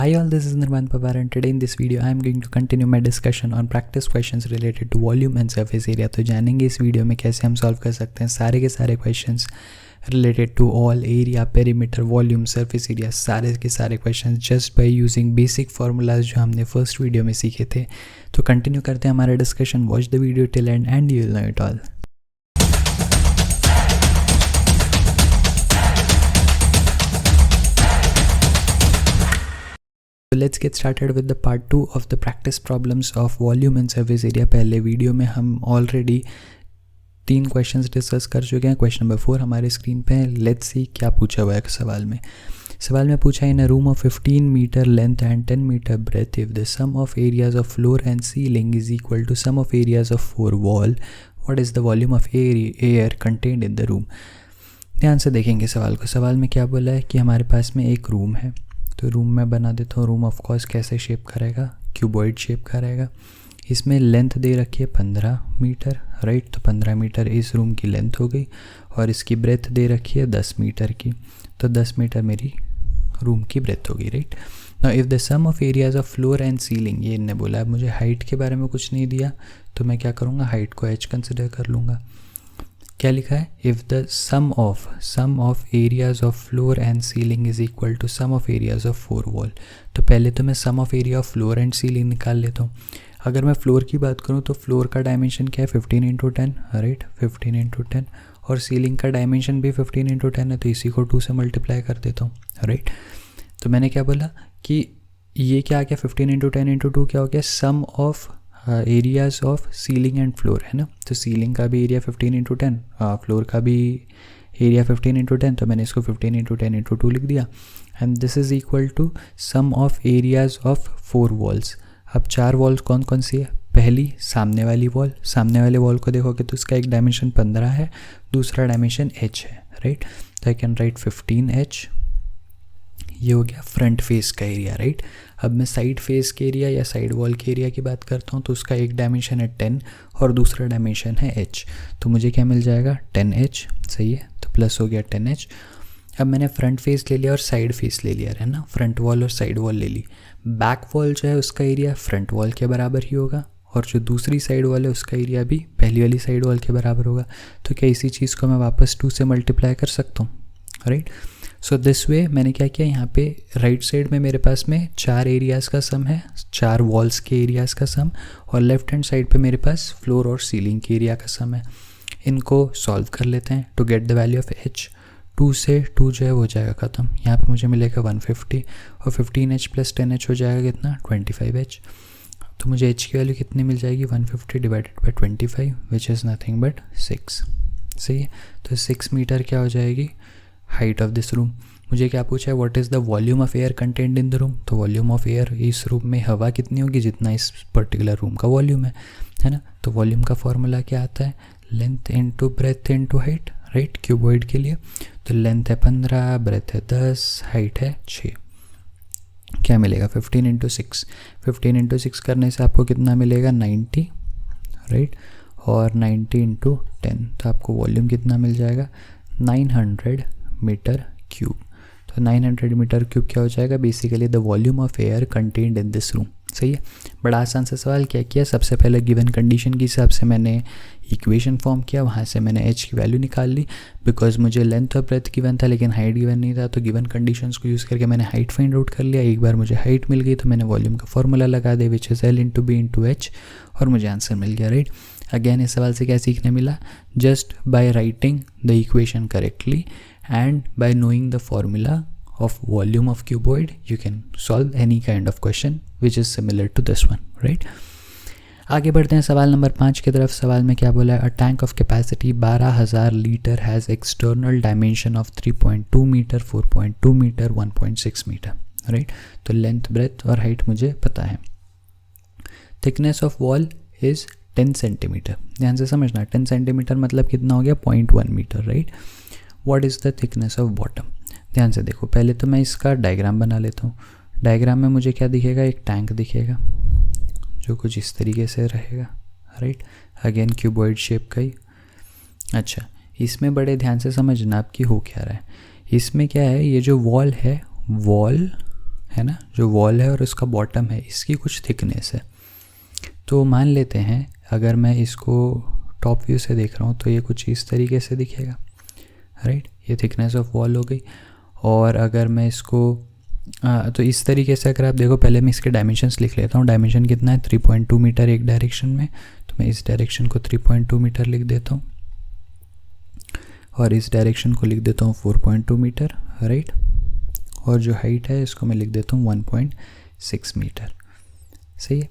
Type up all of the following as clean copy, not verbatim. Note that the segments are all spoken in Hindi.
Hi all, this is Nirvan Pawar and today in this video I am going to continue my discussion on practice questions related to volume and surface area। तो जानेंगे इस वीडियो में कैसे हम सॉल्व कर सकते हैं सारे के सारे questions related to all area, perimeter, volume, surface area, सारे के सारे questions just by using basic formulas जो हमने फर्स्ट वीडियो में सीखे थे। तो कंटिन्यू करते हैं हमारा discussion. Watch the video till end you will know it all. Let's get started with the part 2 of the practice problems of volume and surface area. पहले वीडियो में हम ऑलरेडी 3 क्वेश्चंस डिस्कस कर चुके हैं। क्वेश्चन नंबर 4 हमारे स्क्रीन पे है। लेट्स सी क्या पूछा हुआ है सवाल में पूछा है in a room of 15 metre length and 10 metre breadth if the sum of areas of floor and ceiling is equal to sum of areas of 4 wall, what is the volume of air contained in the room. ध्यान से देखेंगे सवाल को। सवाल में क्या बोला है कि हमारे पास में एक रूम है, तो रूम में बना देता हूँ। रूम ऑफ कोर्स कैसे शेप करेगा, क्यूबॉइड शेप करेगा। इसमें लेंथ दे रखी है 15 मीटर, राइट। तो 15 मीटर इस रूम की लेंथ हो गई और इसकी ब्रेथ दे रखी है 10 मीटर की, तो 10 मीटर मेरी रूम की ब्रेथ होगी, right. Now if the sum of areas of floor and ceiling, ये इन्होंने बोला। मुझे हाइट के बारे में कुछ नहीं दिया तो मैं क्या करूँगा, हाइट को h कंसिडर कर लूँगा। क्या लिखा है, if the sum of areas of floor and ceiling is equal to sum of areas of 4 wall. तो पहले तो मैं sum of area of floor and ceiling निकाल लेता हूँ। अगर मैं फ्लोर की बात करूँ तो फ्लोर का डायमेंशन क्या है 15 × 10, राइट, 15 × 10, और सीलिंग का डायमेंशन भी 15 × 10 है, तो इसी को 2 से मल्टीप्लाई कर देता हूँ, राइट। तो मैंने क्या बोला कि ये क्या आ गया, 15 × 10 × 2 क्या हो गया, sum of areas of ceiling and floor, है ना। तो सीलिंग का भी एरिया 15 × 10, फ्लोर का भी एरिया 15 × 10, तो मैंने इसको 15 × 10 × 2 लिख दिया। And this is equal to sum of areas of 4 walls. अब 4 वॉल्स कौन कौन सी है, पहली सामने वाली वॉल। सामने वाले वॉल को देखोगे तो इसका एक डायमेंशन 15 है, दूसरा डायमेंशन h है, राइट। तो आई कैन राइट 15h। ये हो गया फ्रंट फेस का एरिया, राइट। अब मैं साइड फेस के एरिया या साइड वॉल के एरिया की बात करता हूँ, तो उसका एक डायमेंशन है 10 और दूसरा डायमेंशन है h। तो मुझे क्या मिल जाएगा, 10h, सही है। तो प्लस हो गया 10h। अब मैंने फ्रंट फेस ले लिया और साइड फेस ले लिया, है ना। फ्रंट वॉल और साइड वॉल ले ली। बैक वॉल जो है उसका एरिया फ्रंट वॉल के बराबर ही होगा, और जो दूसरी साइड वॉल है उसका एरिया भी पहली वाली साइड वॉल के बराबर होगा। तो क्या इसी चीज़ को मैं वापस 2 से मल्टीप्लाई कर सकता हूँ, राइट। सो दिस वे मैंने क्या किया, यहाँ पे राइट साइड में मेरे पास में 4 एरियाज़ का सम है, 4 वॉल्स के एरियाज़ का सम, और लेफ्ट हैंड साइड पे मेरे पास फ्लोर और सीलिंग के एरिया का सम है। इनको सॉल्व कर लेते हैं to get the value of h। 2 से 2 जो है वो हो जाएगा ख़त्म। यहाँ पे मुझे मिलेगा 150 और 15h + 10h हो जाएगा कितना, 25h। तो मुझे h की वैल्यू कितनी मिल जाएगी, 150 / 25 विच इज़ नथिंग बट 6, सही है। तो 6 मीटर क्या हो जाएगी हाइट ऑफ दिस रूम। मुझे क्या पूछा है, what is the volume of air content in the room. तो वॉल्यूम ऑफ एयर, इस रूम में हवा कितनी होगी, जितना इस पर्टिकुलर रूम का वॉल्यूम है ना। तो वॉल्यूम का फॉर्मूला क्या आता है, length into breadth into height, right, cuboid के लिए। तो लेंथ है 15, ब्रेथ है 10, हाइट है 6। क्या मिलेगा, 15 × 6। 15 × 6 करने से आपको कितना मिलेगा, 90, राइट, और 90 × 10, तो आपको वॉल्यूम कितना मिल जाएगा, 900 मीटर क्यूब। तो 900 मीटर क्यूब क्या हो जाएगा, basically the volume of air contained in this room. सही है। बड़ा आसान सा सवाल। क्या किया, सबसे पहले गिवन कंडीशन के हिसाब से मैंने इक्वेशन फॉर्म किया, वहाँ से मैंने h की वैल्यू निकाल ली। बिकॉज मुझे लेंथ और ब्रेथ गिवन था लेकिन हाइट गिवन नहीं था, तो गिवन कंडीशंस को यूज़ करके मैंने हाइट फाइंड आउट कर लिया। एक बार मुझे हाइट मिल गई तो मैंने वॉल्यूम का फॉर्मूला लगा दिया which is L × B × H, और मुझे आंसर मिल गया, राइट। अगेन इस सवाल से क्या सीखने मिला, just by writing the equation correctly and by knowing the formula of volume of cuboid you can solve any kind of question which is similar to this one, right। आगे बढ़ते हैं सवाल नंबर 5 की तरफ। सवाल में क्या बोला है, a tank of capacity 12,000 litre has external dimension of 3.2 metre, 4.2 metre, 1.6 metre, right. तो लेंथ, ब्रेथ और हाइट मुझे पता है। Thickness of wall is 10 centimetre. ध्यान से समझना, 10 सेंटीमीटर मतलब कितना हो गया, 0.1 metre, right. What is the thickness of bottom. ध्यान से देखो, पहले तो मैं इसका डायग्राम बना लेता हूँ। डायग्राम में मुझे क्या दिखेगा, एक टैंक दिखेगा जो कुछ इस तरीके से रहेगा, राइट। अगेन क्यूबॉइड शेप का ही। अच्छा, इसमें बड़े ध्यान से समझना आपकी हो क्या रहा है। इसमें क्या है, ये जो वॉल है, वॉल है ना, जो वॉल है और उसका बॉटम है, इसकी कुछ थिकनेस है। तो मान लेते हैं अगर मैं इसको टॉप व्यू से देख रहा हूँ तो ये कुछ इस तरीके से दिखेगा, राइट। ये थिकनेस ऑफ वॉल हो गई। और अगर मैं इसको तो इस तरीके से अगर आप देखो, पहले मैं इसके डायमेंशंस लिख लेता हूँ। डायमेंशन कितना है, 3.2 मीटर एक डायरेक्शन में, तो मैं इस डायरेक्शन को 3.2 मीटर लिख देता हूँ और इस डायरेक्शन को लिख देता हूँ 4.2 मीटर, राइट। और जो हाइट है इसको मैं लिख देता हूँ 1.6 मीटर, सही है।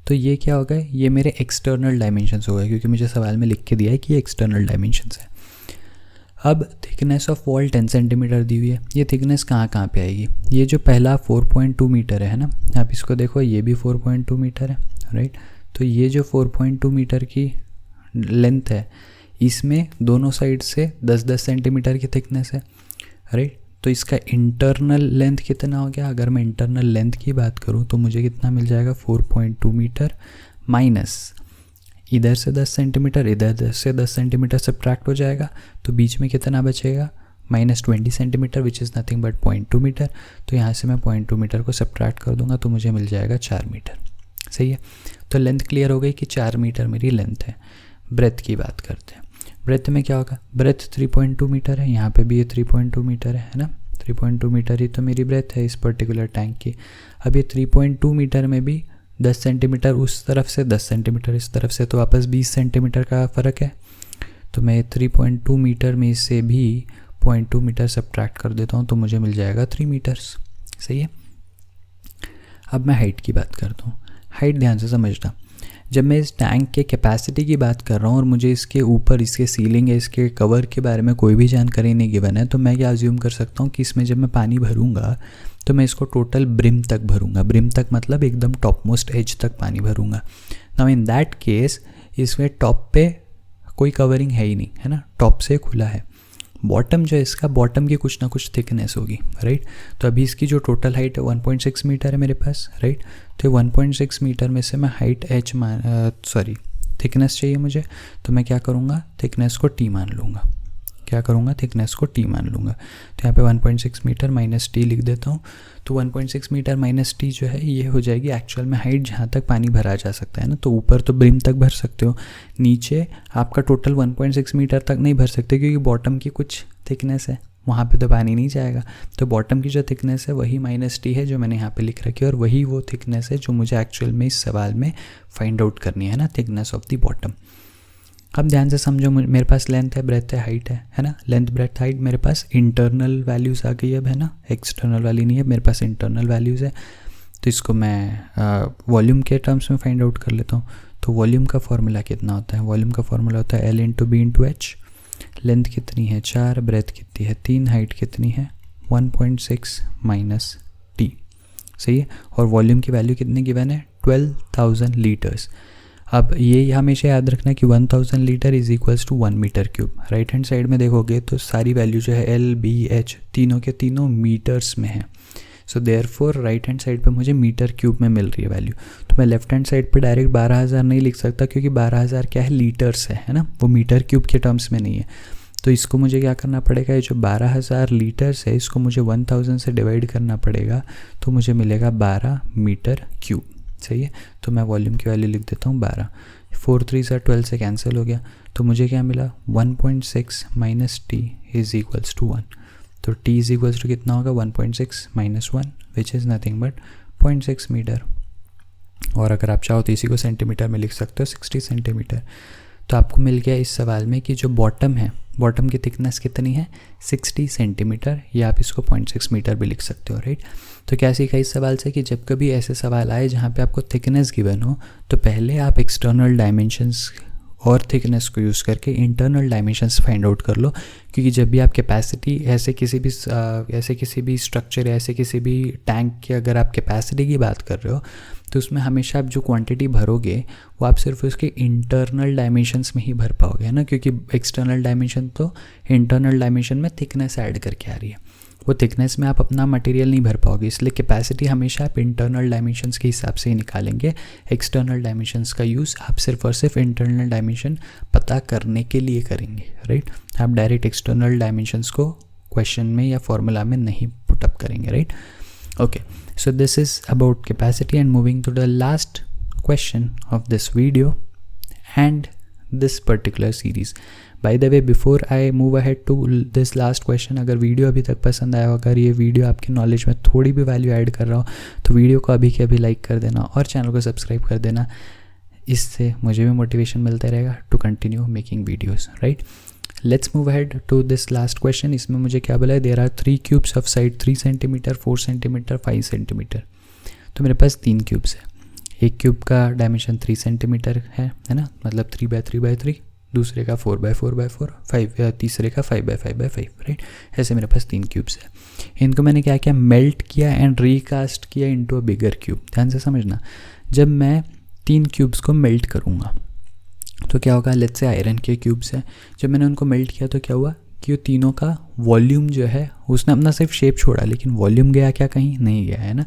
तो ये क्या होगा, ये मेरे एक्सटर्नल डायमेंशंस हो गए, क्योंकि मुझे सवाल में लिख के दिया है कि ये एक्सटर्नल डायमेंशंस है। अब थिकनेस ऑफ वॉल 10 सेंटीमीटर दी हुई है। ये थिकनेस कहाँ पे आएगी, ये जो पहला 4.2 मीटर है ना, आप इसको देखो, ये भी 4.2 मीटर है, राइट। तो ये जो 4.2 मीटर की लेंथ है, इसमें दोनों साइड से 10-10 सेंटीमीटर की थिकनेस है, राइट। तो इसका इंटरनल लेंथ कितना हो गया, अगर मैं इंटरनल लेंथ की बात करूँ तो मुझे कितना मिल जाएगा, 4.2 मीटर माइनस इधर से 10 सेंटीमीटर, इधर से 10 सेंटीमीटर सब्ट्रैक्ट हो जाएगा, तो बीच में कितना बचेगा, -20 centimetre, which is nothing but 0.2 metre. तो यहाँ से मैं 0.2 मीटर को सब्ट्रैक्ट कर दूंगा तो मुझे मिल जाएगा 4 मीटर, सही है। तो लेंथ क्लियर हो गई कि 4 मीटर मेरी लेंथ है। ब्रेथ की बात करते हैं। ब्रेथ में क्या होगा, ब्रेथ 3.2 मीटर है, यहाँ पे भी ये 3.2 मीटर है ना, 3.2 मीटर ही तो मेरी ब्रेथ है इस पर्टिकुलर टैंक की। अब ये 3.2 मीटर में भी 10 सेंटीमीटर उस तरफ से, 10 सेंटीमीटर इस तरफ से, तो वापस 20 सेंटीमीटर का फ़र्क है। तो मैं 3.2 मीटर में से भी 0.2 मीटर सब्ट्रैक्ट कर देता हूँ तो मुझे मिल जाएगा 3 मीटर्स, सही है। अब मैं हाइट की बात करता हूँ। हाइट ध्यान से समझना, जब मैं इस टैंक के कैपेसिटी की बात कर रहा हूँ और मुझे इसके ऊपर, इसके सीलिंग या इसके कवर के बारे में कोई भी जानकारी नहीं गिवन है, तो मैं क्या अज्यूम कर सकता हूँ कि इसमें जब मैं पानी भरूँगा तो मैं इसको टोटल ब्रिम तक भरूँगा। ब्रिम तक मतलब एकदम टॉप मोस्ट एज तक पानी भरूँगा। नाउ इन दैट केस इसमें टॉप पे कोई कवरिंग है ही नहीं, है ना, टॉप से खुला है। बॉटम जो है इसका, बॉटम की कुछ ना कुछ थिकनेस होगी, राइट। तो अभी इसकी जो टोटल हाइट है 1.6 मीटर है मेरे पास, राइट। तो 1.6 मीटर में से मैं हाइट थिकनेस चाहिए मुझे, तो मैं क्या करूँगा, थिकनेस को टी मान लूँगा। क्या करूँगा, थिकनेस को टी मान लूँगा। तो यहाँ पे 1.6 मीटर माइनस टी लिख देता हूँ। तो 1.6 मीटर माइनस टी जो है ये हो जाएगी एक्चुअल में हाइट जहाँ तक पानी भरा जा सकता है ना। तो ऊपर तो ब्रिम तक भर सकते हो, नीचे आपका टोटल 1.6 मीटर तक नहीं भर सकते क्योंकि बॉटम की कुछ थिकनेस है, वहाँ पे तो पानी नहीं जाएगा। तो बॉटम की जो थिकनेस है वही माइनस टी है जो मैंने यहाँ पे लिख रखी है, और वही वो थिकनेस है जो मुझे एक्चुअल में इस सवाल में फाइंड आउट करनी है ना, थिकनेस ऑफ द बॉटम। अब ध्यान से समझो, मेरे पास लेंथ है, ब्रेथ है, हाइट है ना। लेंथ, ब्रेथ, हाइट मेरे पास इंटरनल वैल्यूज़ आ गई अब, है ना, एक्सटर्नल वाली नहीं है, मेरे पास इंटरनल वैल्यूज़ है। तो इसको मैं वॉल्यूम के टर्म्स में फाइंड आउट कर लेता हूँ। तो वॉल्यूम का फॉर्मूला कितना होता है, वॉल्यूम का फॉर्मूला होता है L/B/H। लेंथ कितनी है 4, ब्रेथ कितनी है 3, हाइट कितनी है 1.6 माइनस टी, सही है। और वॉल्यूम की वैल्यू कितनी गिवन है, 12,000 लीटर्स। अब ये हमेशा याद रखना कि 1000 litre is equals to 1 metre cube. Right hand side में देखोगे तो सारी वैल्यू जो है L/B/H तीनों के तीनों मीटर्स में है। So therefore right hand side पे मुझे मीटर क्यूब में मिल रही है वैल्यू। तो मैं लेफ्ट हैंड साइड पे डायरेक्ट 12,000 नहीं लिख सकता क्योंकि 12,000 क्या है, लीटर्स है ना, वो मीटर क्यूब के टर्म्स में नहीं है। तो इसको मुझे क्या करना पड़ेगा, ये जो 12,000 लीटर्स है इसको मुझे 1000 से डिवाइड करना पड़ेगा, तो मुझे मिलेगा 12 मीटर क्यूब। सही है। तो मैं वॉल्यूम की वैल्यू लिख देता हूँ 12, 4 3 12 से कैंसिल हो गया। तो मुझे क्या मिला, 1.6 minus T is equals to 1। तो t इज इक्वल्स टू कितना होगा, 1.6 minus 1 which is nothing but 0.6 metre. और अगर आप चाहो तो इसी को सेंटीमीटर में लिख सकते हो, 60 सेंटीमीटर। तो आपको मिल गया इस सवाल में कि जो बॉटम है, बॉटम की थिकनेस कितनी है, 60 सेंटीमीटर, या आप इसको 0.6 मीटर भी लिख सकते हो। राइट। तो क्या सीखा इस सवाल से कि जब कभी ऐसे सवाल आए जहाँ पे आपको थिकनेस गिवन हो, तो पहले आप एक्सटर्नल डायमेंशंस और थिकनेस को यूज़ करके इंटरनल डायमेंशंस फाइंड आउट कर लो। क्योंकि जब भी आप कैपेसिटी ऐसे किसी भी स्ट्रक्चर, ऐसे किसी भी टैंक की अगर आप कैपेसिटी की बात कर रहे हो, तो उसमें हमेशा आप जो क्वांटिटी भरोगे वो आप सिर्फ उसके इंटरनल डायमेंशंस में ही भर पाओगे, है ना। क्योंकि एक्सटर्नल डायमेंशन तो इंटरनल डायमेंशन में थिकनेस ऐड करके आ रही है, वो थिकनेस में आप अपना मटेरियल नहीं भर पाओगे। इसलिए कैपेसिटी हमेशा आप इंटरनल डायमेंशंस के हिसाब से ही निकालेंगे। एक्सटर्नल डायमेंशंस का यूज़ आप सिर्फ और सिर्फ इंटरनल डायमेंशन पता करने के लिए करेंगे। राइट। आप डायरेक्ट एक्सटर्नल डायमेंशंस को क्वेश्चन में या फॉर्मूला में नहीं पुटअप करेंगे। Right. Okay, so this is about capacity, and moving to the last question of this video and this particular series. By the way, before I move ahead to this last question, अगर वीडियो अभी तक पसंद आया हो, अगर ये वीडियो आपकी नॉलेज में थोड़ी भी वैल्यू ऐड कर रहा हो, तो वीडियो को अभी के अभी लाइक कर देना और चैनल को सब्सक्राइब कर देना. इससे मुझे भी मोटिवेशन मिलता रहेगा to continue making videos, right. Let's move ahead to this last question. इसमें मुझे क्या बोला है, there are 3 cubes of side 3 centimetre, 4 centimetre, 5 centimetre. तो मेरे पास 3 क्यूब्स है. एक क्यूब का डायमेंशन 3 सेंटीमीटर है ना, मतलब 3x3x3. दूसरे का 4x4x4, 5 तीसरे का 5x5x5, राइट. ऐसे मेरे पास 3 क्यूब्स है. इनको मैंने क्या किया, मेल्ट किया एंड रिकास्ट किया इनटू अ बिगर क्यूब. ध्यान से समझना, जब मैं 3 क्यूब्स को मेल्ट करूँगा तो क्या होगा, लेट्स से आयरन के क्यूब्स हैं. जब मैंने उनको मेल्ट किया तो क्या हुआ कि वो तीनों का वॉल्यूम जो है, उसने अपना सिर्फ शेप छोड़ा, लेकिन वॉल्यूम गया क्या, कहीं नहीं गया है ना.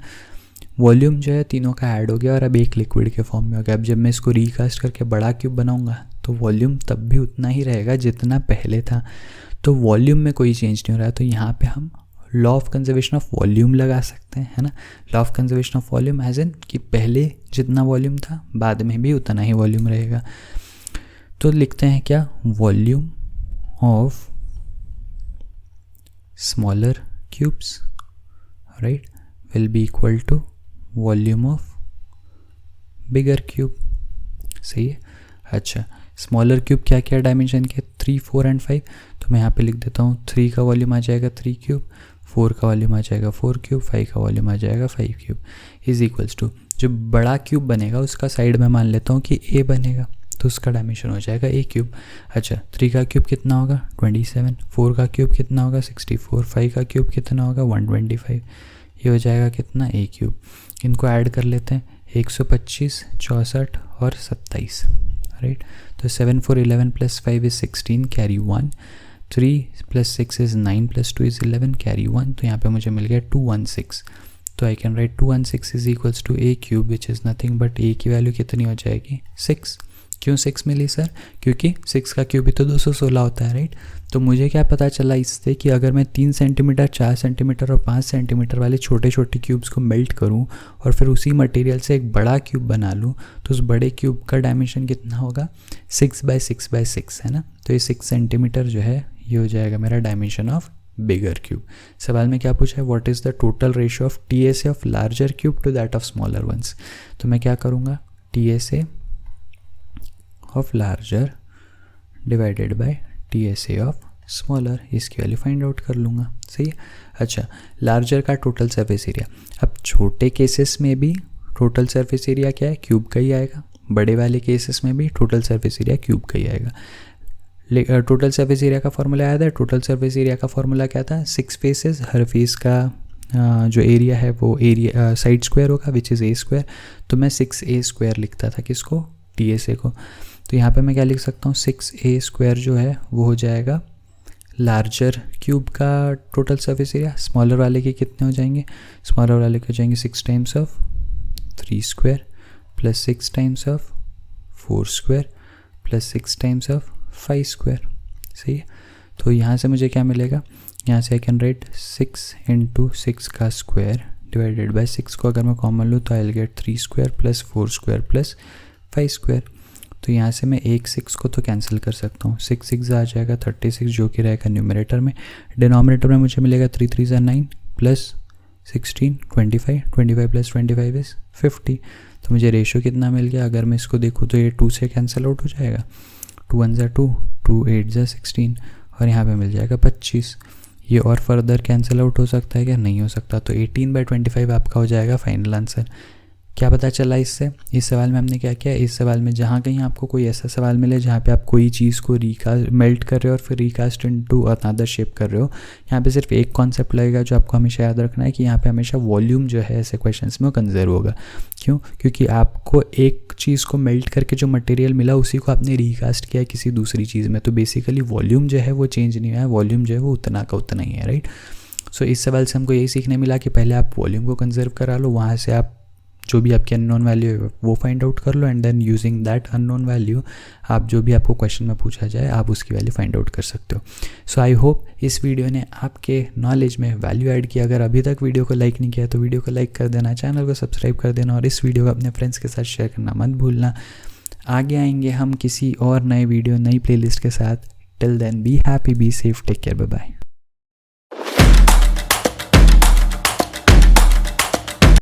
वॉल्यूम जो है तीनों का ऐड हो गया और अब एक लिक्विड के फॉर्म में हो गया. अब जब मैं इसको रिकास्ट करके बड़ा क्यूब बनाऊंगा तो वॉल्यूम तब भी उतना ही रहेगा जितना पहले था. तो वॉल्यूम में कोई चेंज नहीं हो रहा है. तो यहाँ पे हम law of conservation of volume लगा सकते हैं, है ना. Law of conservation of volume as in कि पहले जितना वॉल्यूम था बाद में भी उतना ही वॉल्यूम रहेगा. तो लिखते हैं क्या, volume of smaller cubes, right, will be equal to volume of bigger cube. सही है. अच्छा, स्मॉलर क्यूब क्या क्या डायमेंशन के, 3, 4 एंड 5. तो मैं यहाँ पे लिख देता हूँ 3 का वॉल्यूम आ जाएगा 3 क्यूब, 4 का वॉल्यूम आ जाएगा 4 क्यूब, 5 का वॉल्यूम आ जाएगा 5 क्यूब. इज इक्वल्स टू जो बड़ा क्यूब बनेगा उसका साइड में मान लेता हूँ कि a बनेगा, तो उसका डायमेंशन हो जाएगा a क्यूब. अच्छा, 3 का क्यूब कितना होगा 27, 4 का क्यूब कितना होगा 64, 5 का क्यूब कितना होगा 125. ये हो जाएगा कितना, a क्यूब. इनको ऐड कर लेते हैं, 125, 64 और 27, राइट. तो 7, 4, 11 + 5 is 16, carry 1. 3 + 6 is 9 + 2 is 11, carry 1. तो यहाँ पे मुझे मिल गया 216. तो I can write 216 is equals to a cube, which is nothing but a की वैल्यू कितनी हो जाएगी 6. क्यों 6 मिली सर, क्योंकि 6 का क्यूब भी तो 216 होता है, राइट. तो मुझे क्या पता चला इससे कि अगर मैं 3 सेंटीमीटर, 4 सेंटीमीटर और 5 सेंटीमीटर वाले छोटे छोटे क्यूब्स को मेल्ट करूं और फिर उसी मटेरियल से एक बड़ा क्यूब बना लूं, तो उस बड़े क्यूब का डायमेंशन कितना होगा 6x6x6, है ना. तो ये 6 सेंटीमीटर जो है ये हो जाएगा मेरा डायमेंशन ऑफ बिगर क्यूब. सवाल में क्या पूछा है, what is the total ratio of TSA of larger cube two that of smaller once. तो मैं क्या करूँगा, TSA of larger divided by TSA of smaller, इसकी वैल्यू फाइंड आउट कर लूँगा. सही है. अच्छा, लार्जर का टोटल सरफेस एरिया. अब छोटे केसेस में भी टोटल सरफेस एरिया क्या है, क्यूब का ही आएगा. बड़े वाले केसेस में भी टोटल सरफेस एरिया क्यूब का ही आएगा. टोटल सरफेस एरिया का फॉर्मूला याद है, टोटल सरफेस एरिया का फॉर्मूला क्या था, 6 फेसेस, हर फेस का जो एरिया है वो एरिया साइड स्क्वायर होगा, विच इज़ a². तो मैं 6a² लिखता था किसको, TSA को. तो यहाँ पे मैं क्या लिख सकता हूँ, 6a² जो है वो हो जाएगा लार्जर क्यूब का टोटल सरफेस एरिया. स्मॉलर वाले के कितने हो जाएंगे, स्मॉलर वाले के हो जाएंगे 6 times of 3² + 6 times of 4² + 6 times of 5². सही है. तो यहाँ से मुझे क्या मिलेगा, यहाँ से आई कैन राइट 6 × 6 का स्क्वायर डिवाइडेड बाय 6 को अगर मैं कॉमन लूँ तो आई विल गेट 3² + 4² + 5². तो यहाँ से मैं 6 को तो कैंसिल कर सकता हूँ, 6 6 आ जाएगा 36 जो कि रहेगा न्यूमरेटर में. डिनोमिनेटर में मुझे मिलेगा 3 3 = 9 + 16 25, 25 + 25 is 50. तो मुझे रेशियो कितना मिल गया, अगर मैं इसको देखूँ तो ये 2 से कैंसिल आउट हो जाएगा, 2 1 = 2, 2 8 = 16 और यहाँ पे मिल जाएगा 25. ये और फर्दर कैंसिल आउट हो सकता है क्या, नहीं हो सकता. तो 18/25 आपका हो जाएगा फाइनल आंसर. क्या पता चला इससे, इस सवाल में हमने क्या किया, इस सवाल में जहाँ कहीं आपको कोई ऐसा सवाल मिले जहाँ पे आप कोई चीज़ को मेल्ट कर रहे हो और फिर रिकास्ट इनटू अनदर शेप कर रहे हो, यहाँ पे सिर्फ एक कॉन्सेप्ट लगेगा जो आपको हमेशा याद रखना है कि यहाँ पे हमेशा वॉल्यूम जो है ऐसे क्वेश्चंस में कंजर्व होगा. क्यों, क्योंकि आपको एक चीज़ को मेल्ट करके जो मटेरियल मिला उसी को आपने रिकास्ट किया किसी दूसरी चीज़ में, तो बेसिकली वॉल्यूम जो है वो चेंज नहीं हुआ है, वॉल्यूम जो है वो उतना का उतना ही है, राइट. सो इस सवाल से हमको यही सीखने मिला कि पहले आप वॉल्यूम को कंजर्व करा लो, वहाँ से आप जो भी आपकी अननोन वैल्यू है वो फाइंड आउट कर लो, and then using that unknown value आप जो भी आपको क्वेश्चन में पूछा जाए आप उसकी वैल्यू फाइंड आउट कर सकते हो। सो आई होप इस वीडियो ने आपके नॉलेज में वैल्यू ऐड किया। अगर अभी तक वीडियो को लाइक नहीं किया तो वीडियो को लाइक कर देना, चैनल को सब्सक्राइब कर देना और इस वीडियो को अपने फ्रेंड्स के साथ शेयर करना मत भूलना। आगे आएंगे हम किसी और नए वीडियो, नई प्लेलिस्ट के साथ। Till then be happy, be safe, take care, bye bye.